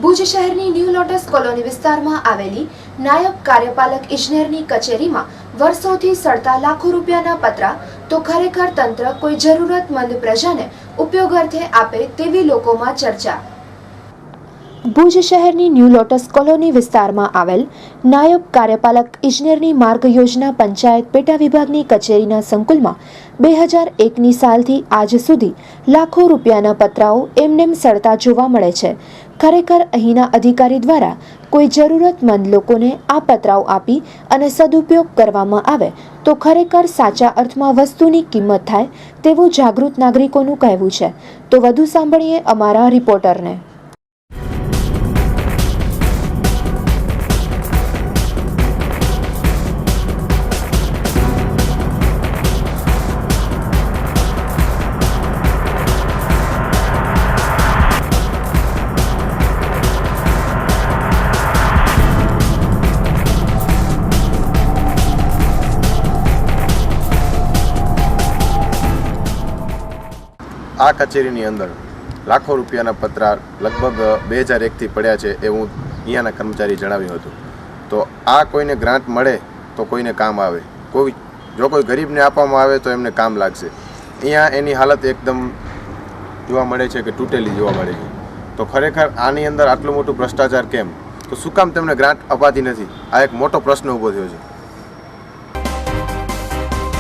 ભુજ શહેરની new lotus colony વિસ્તારમાં આવેલી નાયબ કાર્યપાલક ઇજનેરની કચેરીમાં વર્ષોથી સડતા લાખો રૂપિયાના પતરા તો ખરેખર તંત્ર કોઈ જરૂરતમંદ પ્રજાને ઉપયોગ અર્થે આપે તેવી લોકોમાં ચર્ચા। ભુજ શહેરની ન્યૂ લોટસ કોલોની વિસ્તારમાં આવેલ નાયબ કાર્યપાલક ઇજનેરની માર્ગ યોજના પંચાયત પેટા વિભાગની કચેરીના સંકુલમાં 2001ની સાલથી આજ સુધી લાખો રૂપિયાના પતરાઓ એમનેમ સડતા જોવા મળે છે। ખરેખર અહીંના અધિકારી દ્વારા કોઈ જરૂરતમંદ લોકોને આ પતરાઓ આપી અને સદુપયોગ કરવામાં આવે તો ખરેખર સાચા અર્થમાં વસ્તુની કિંમત થાય તેવું જાગૃત નાગરિકોનું કહેવું છે। તો વધુ સાંભળીએ અમારા રિપોર્ટરને। આ કચેરીની અંદર લાખો રૂપિયાના પતરા લગભગ 2001થી પડ્યા છે એવું અહીંયાના કર્મચારી જણાવ્યું હતું। તો આ કોઈને ગ્રાન્ટ મળે તો કોઈને કામ આવે, જો કોઈ ગરીબને આપવામાં આવે તો એમને કામ લાગશે। અહીંયા એની હાલત એકદમ જોવા મળે છે કે તૂટેલી જોવા મળે છે। તો ખરેખર આની અંદર આટલું મોટું ભ્રષ્ટાચાર કેમ? તો શું કામ તેમને ગ્રાન્ટ અપાતી નથી? આ એક મોટો પ્રશ્ન ઊભો થયો છે।